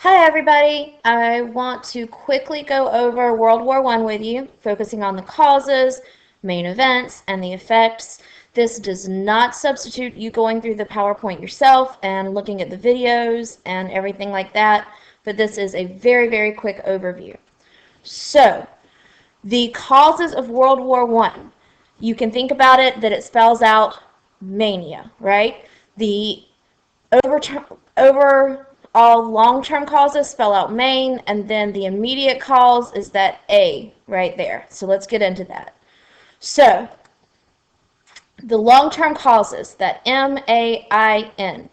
Hi everybody! I want to quickly go over World War I with you, focusing on the causes, main events, and the effects. This does not substitute you going through the PowerPoint yourself and looking at the videos and everything like that, but this is a very, very quick overview. So, the causes of World War I. You can think about it that it spells out mania, right? The overall long-term causes spell out main, and then the immediate cause is that A right there. So let's get into that. So the long-term causes, that M-A-I-N.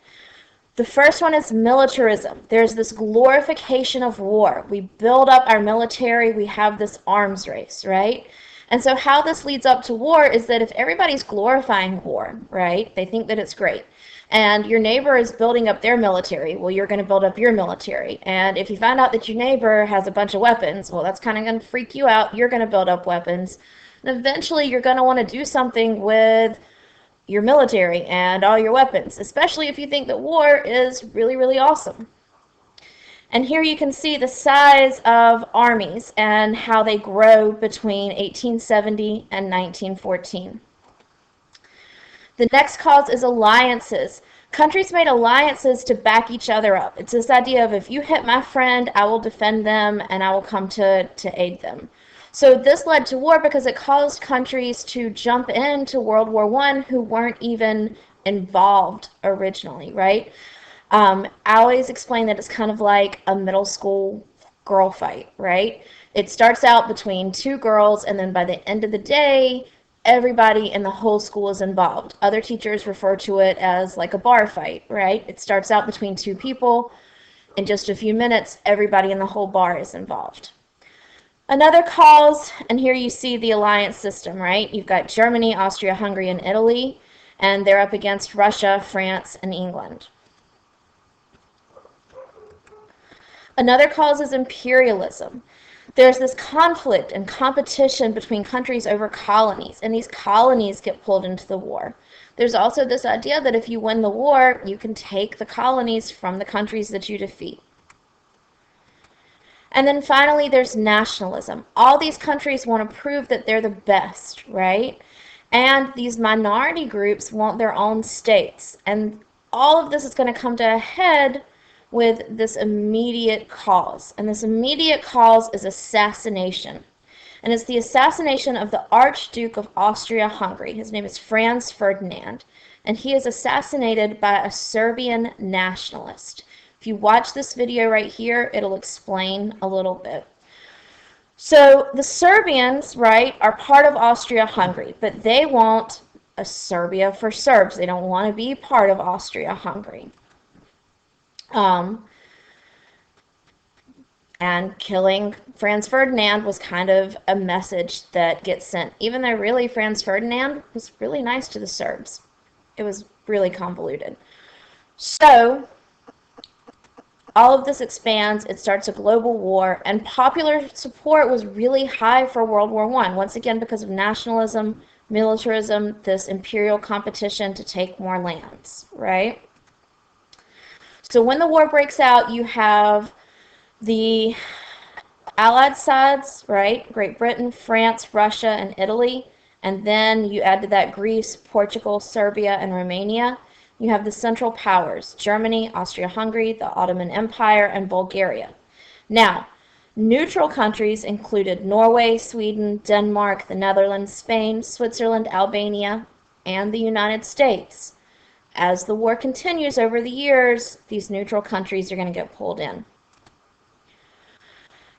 The first one is militarism. There's this glorification of war. We build up our military, we have this arms race, right? And so how this leads up to war is that if everybody's glorifying war, right, they think that it's great, and your neighbor is building up their military, well, you're going to build up your military. And if you find out that your neighbor has a bunch of weapons, well, that's kind of going to freak you out. You're going to build up weapons. And eventually you're going to want to do something with your military and all your weapons, especially if you think that war is really, really awesome. And here you can see the size of armies and how they grow between 1870 and 1914. The next cause is alliances. Countries made alliances to back each other up. It's this idea of if you hit my friend, I will defend them and I will come to aid them. So this led to war because it caused countries to jump into World War I who weren't even involved originally, right? I always explain that it's kind of like a middle school girl fight, right? It starts out between two girls, and then by the end of the day, everybody in the whole school is involved. Other teachers refer to it as like a bar fight, right? It starts out between two people. In just a few minutes, everybody in the whole bar is involved. Another cause, and here you see the alliance system, right? You've got Germany, Austria, Hungary, and Italy, and they're up against Russia, France, and England. Another cause is imperialism. There's this conflict and competition between countries over colonies, and these colonies get pulled into the war. There's also this idea that if you win the war, you can take the colonies from the countries that you defeat. And then finally, there's nationalism. All these countries want to prove that they're the best, right? And these minority groups want their own states. And all of this is going to come to a head with this immediate cause. And this immediate cause is assassination. And it's the assassination of the Archduke of Austria-Hungary. His name is Franz Ferdinand. And he is assassinated by a Serbian nationalist. If you watch this video right here, it'll explain a little bit. So the Serbians, right, are part of Austria-Hungary, but they want a Serbia for Serbs. They don't want to be part of Austria-Hungary. And killing Franz Ferdinand was kind of a message that gets sent, even though really Franz Ferdinand was really nice to the Serbs. It was really convoluted. So all of this expands, it starts a global war, and popular support was really high for World War I, once again because of nationalism, militarism, this imperial competition to take more lands, right? So when the war breaks out, you have the Allied sides, right? Great Britain, France, Russia, and Italy, and then you add to that Greece, Portugal, Serbia, and Romania. You have the Central Powers, Germany, Austria-Hungary, the Ottoman Empire, and Bulgaria. Now, neutral countries included Norway, Sweden, Denmark, the Netherlands, Spain, Switzerland, Albania, and the United States. As the war continues over the years, these neutral countries are going to get pulled in.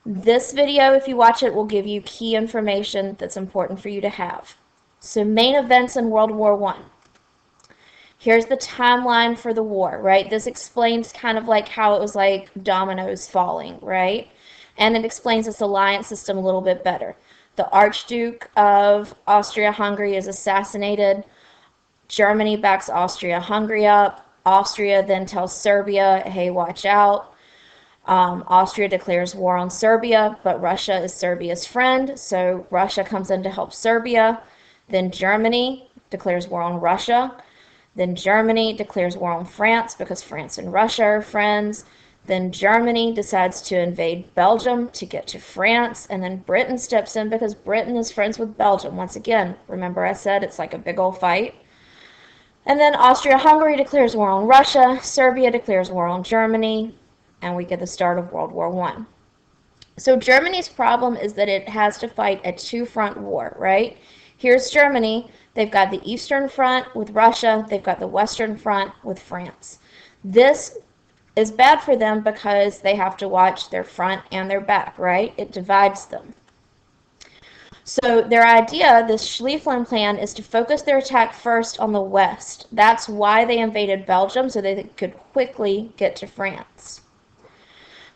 This video, if you watch it, will give you key information that's important for you to have. So main events in World War I. Here's the timeline for the war, right? This explains kind of like how it was like dominoes falling, right? And it explains this alliance system a little bit better. The Archduke of Austria-Hungary is assassinated. Germany backs Austria-Hungary up. Austria then tells Serbia, hey, watch out. Austria declares war on Serbia, but Russia is Serbia's friend, so Russia comes in to help Serbia. Then Germany declares war on Russia. Then Germany declares war on France because France and Russia are friends. Then Germany decides to invade Belgium to get to France, and then Britain steps in because Britain is friends with Belgium. Once again, remember I said it's like a big old fight. And then Austria-Hungary declares war on Russia, Serbia declares war on Germany, and we get the start of World War I. So Germany's problem is that it has to fight a two-front war, right? Here's Germany. They've got the Eastern Front with Russia. They've got the Western Front with France. This is bad for them because they have to watch their front and their back, right? It divides them. So their idea, this Schlieffen plan, is to focus their attack first on the west. That's why they invaded Belgium, so they could quickly get to France.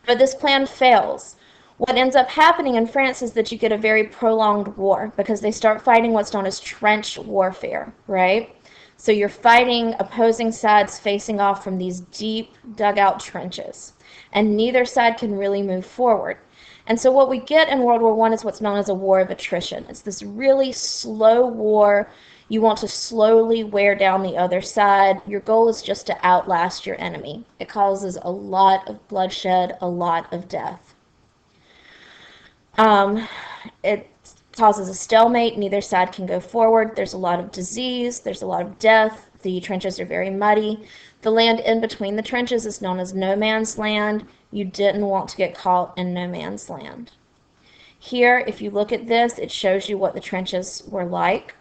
But this plan fails. What ends up happening in France is that you get a very prolonged war because they start fighting what's known as trench warfare, right? So you're fighting opposing sides facing off from these deep dugout trenches, and neither side can really move forward. And so what we get in World War I is what's known as a war of attrition. It's this really slow war. You want to slowly wear down the other side. Your goal is just to outlast your enemy. It causes a lot of bloodshed, a lot of death. It causes a stalemate. Neither side can go forward. There's a lot of disease. There's a lot of death. The trenches are very muddy. The land in between the trenches is known as no man's land. You didn't want to get caught in no man's land. Here, if you look at this, it shows you what the trenches were like.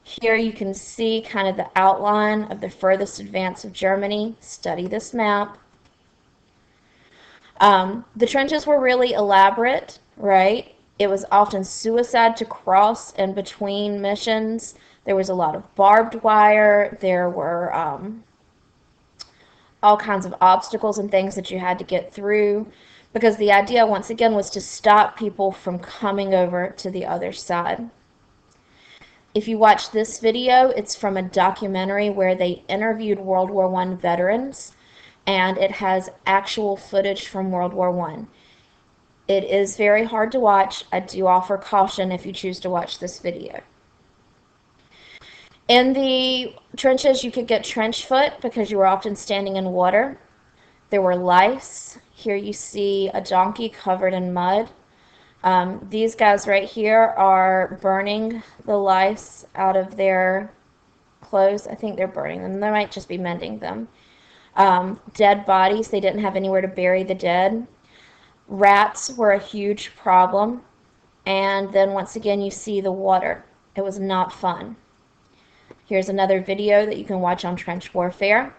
Here you can see kind of the outline of the furthest advance of Germany. Study this map. The trenches were really elaborate, right? It was often suicide to cross in between missions. There was a lot of barbed wire. There were all kinds of obstacles and things that you had to get through, because the idea, once again, was to stop people from coming over to the other side. If you watch this video, it's from a documentary where they interviewed World War I veterans, and it has actual footage from World War I. It is very hard to watch. I do offer caution if you choose to watch this video. In the trenches, you could get trench foot because you were often standing in water. There were lice. Here you see a donkey covered in mud. These guys right here are burning the lice out of their clothes. I think they're burning them. They might just be mending them. Dead bodies. They didn't have anywhere to bury the dead. Rats were a huge problem. And then once again, you see the water. It was not fun. Here's another video that you can watch on trench warfare.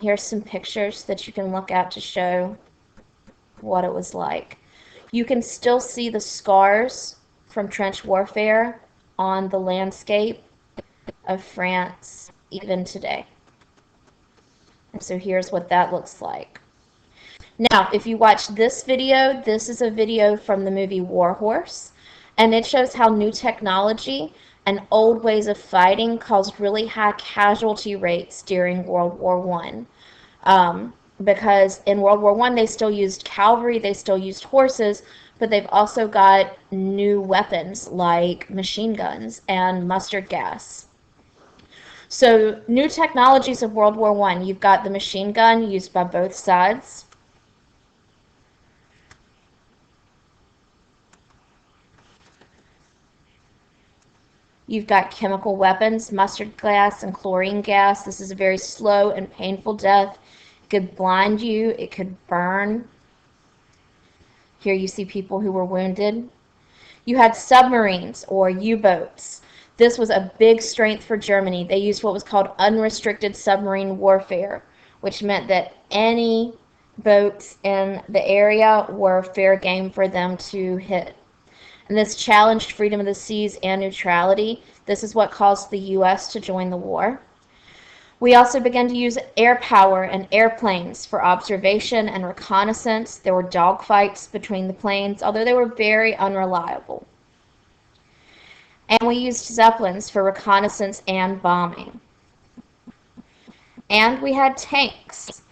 Here's some pictures that you can look at to show what it was like. You can still see the scars from trench warfare on the landscape of France even today. And so here's what that looks like. Now, if you watch this video, this is a video from the movie War Horse. And it shows how new technology and old ways of fighting caused really high casualty rates during World War I. Because in World War I, they still used cavalry, they still used horses, but they've also got new weapons like machine guns and mustard gas. So new technologies of World War I, you've got the machine gun used by both sides. You've got chemical weapons, mustard gas and chlorine gas. This is a very slow and painful death. It could blind you. It could burn. Here you see people who were wounded. You had submarines or U-boats. This was a big strength for Germany. They used what was called unrestricted submarine warfare, which meant that any boats in the area were fair game for them to hit. And this challenged freedom of the seas and neutrality. This is what caused the U.S. to join the war. We also began to use air power and airplanes for observation and reconnaissance. There were dogfights between the planes, although they were very unreliable. And we used Zeppelins for reconnaissance and bombing. And we had tanks.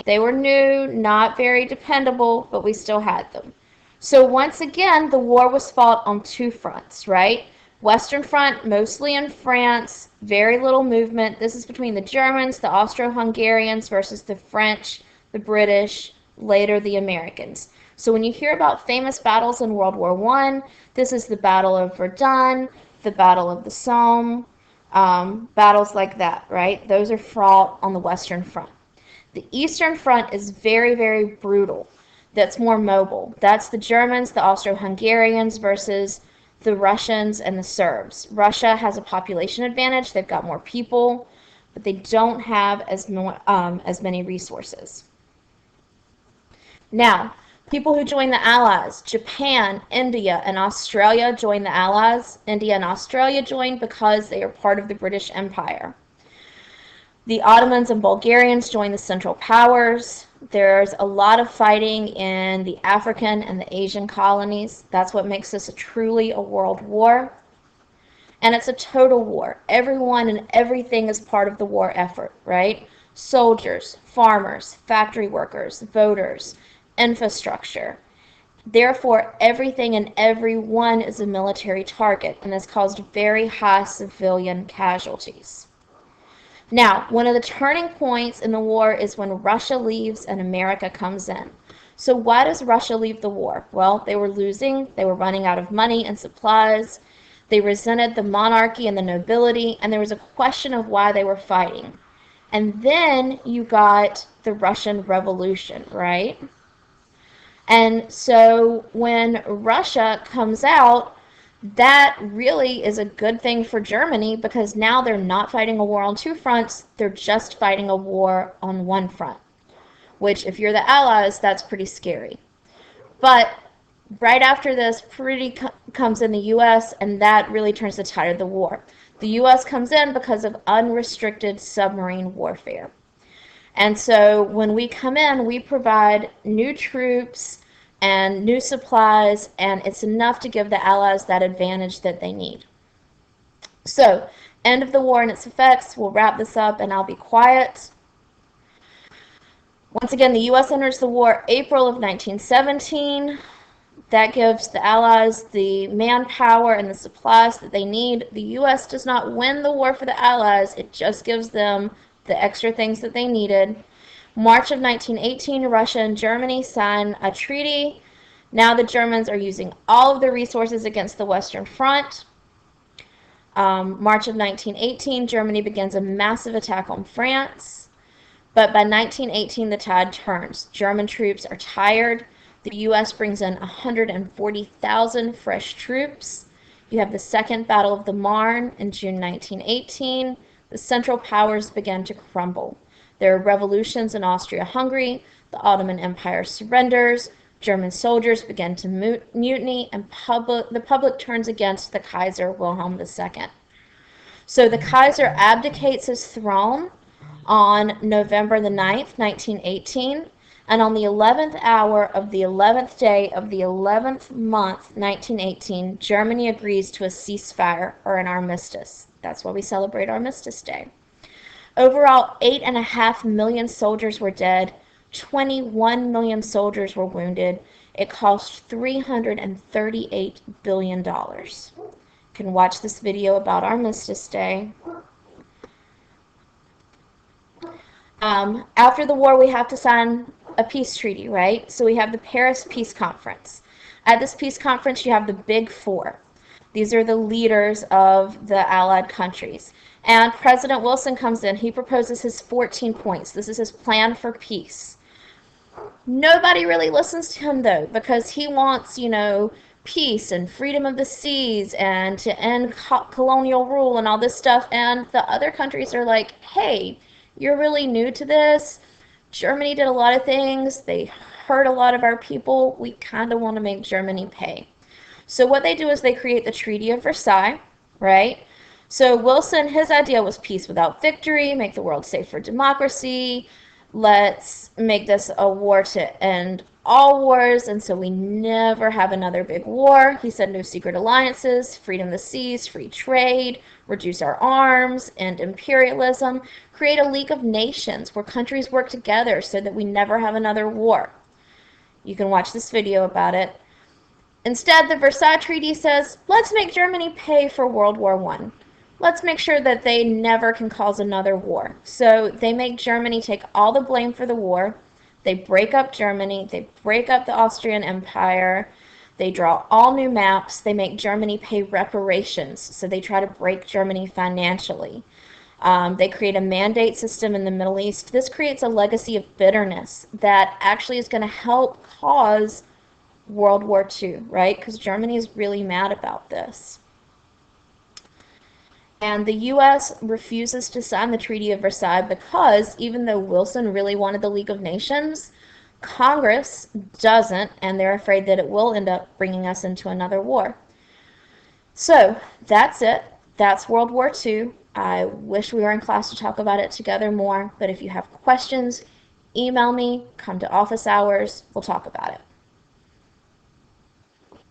They were new, not very dependable, but we still had them. So once again, the war was fought on two fronts, right? Western Front, mostly in France, very little movement. This is between the Germans, the Austro-Hungarians versus the French, the British, later the Americans. So when you hear about famous battles in World War I, this is the Battle of Verdun, the Battle of the Somme, battles like that, right? Those are fought on the Western Front. The Eastern Front is very, very brutal. That's more mobile. That's the Germans, the Austro-Hungarians versus the Russians and the Serbs. Russia has a population advantage. They've got more people, but they don't have as many resources. Now, people who joined the Allies, Japan, India, and Australia joined the Allies. India and Australia joined because they are part of the British Empire. The Ottomans and Bulgarians joined the Central Powers. There's a lot of fighting in the African and the Asian colonies. That's what makes this truly a world war. And it's a total war. Everyone and everything is part of the war effort, right? Soldiers, farmers, factory workers, voters, infrastructure. Therefore, everything and everyone is a military target, and this caused very high civilian casualties. Now, one of the turning points in the war is when Russia leaves and America comes in. So why does Russia leave the war? Well, they were losing, they were running out of money and supplies, they resented the monarchy and the nobility, and there was a question of why they were fighting. And then you got the Russian Revolution, right? And so when Russia comes out, that really is a good thing for Germany because now they're not fighting a war on two fronts, they're just fighting a war on one front, which if you're the Allies, that's pretty scary. But right after this, comes in the U.S., and that really turns the tide of the war. The U.S. comes in because of unrestricted submarine warfare. And so when we come in, we provide new troops and new supplies, and it's enough to give the Allies that advantage that they need. So, end of the war and its effects. We'll wrap this up and I'll be quiet. Once again, the U.S. enters the war April of 1917. That gives the Allies the manpower and the supplies that they need. The U.S. does not win the war for the Allies. It just gives them the extra things that they needed. March of 1918, Russia and Germany sign a treaty. Now the Germans are using all of their resources against the Western Front. March of 1918, Germany begins a massive attack on France. But by 1918, the tide turns. German troops are tired. The U.S. brings in 140,000 fresh troops. You have the Second Battle of the Marne in June 1918. The Central Powers begin to crumble. There are revolutions in Austria-Hungary, the Ottoman Empire surrenders, German soldiers begin to mutiny, and the public turns against the Kaiser Wilhelm II. So the Kaiser abdicates his throne on November the 9th, 1918, and on the 11th hour of the 11th day of the 11th month, 1918, Germany agrees to a ceasefire or an armistice. That's why we celebrate Armistice Day. Overall, 8.5 million soldiers were dead, 21 million soldiers were wounded. It cost $338 billion. You can watch this video about Armistice Day. After the war, we have to sign a peace treaty, right? So we have the Paris Peace Conference. At this peace conference, you have the Big Four. These are the leaders of the Allied countries. And President Wilson comes in. He proposes his 14 points. This is his plan for peace. Nobody really listens to him, though, because he wants, peace and freedom of the seas and to end colonial rule and all this stuff. And the other countries are like, hey, you're really new to this. Germany did a lot of things. They hurt a lot of our people. We kind of want to make Germany pay. So what they do is they create the Treaty of Versailles, right? So Wilson, his idea was peace without victory, make the world safe for democracy, let's make this a war to end all wars, and so we never have another big war. He said no secret alliances, freedom of the seas, free trade, reduce our arms, end imperialism, create a League of Nations where countries work together so that we never have another war. You can watch this video about it. Instead, the Versailles Treaty says, let's make Germany pay for World War I. Let's make sure that they never can cause another war. So they make Germany take all the blame for the war. They break up Germany. They break up the Austrian Empire. They draw all new maps. They make Germany pay reparations. So they try to break Germany financially. They create a mandate system in the Middle East. This creates a legacy of bitterness that actually is going to help cause World War II, right? Because Germany is really mad about this. And the U.S. refuses to sign the Treaty of Versailles because even though Wilson really wanted the League of Nations, Congress doesn't, and they're afraid that it will end up bringing us into another war. So that's it. That's World War II. I wish we were in class to talk about it together more, but if you have questions, email me, come to office hours, we'll talk about it.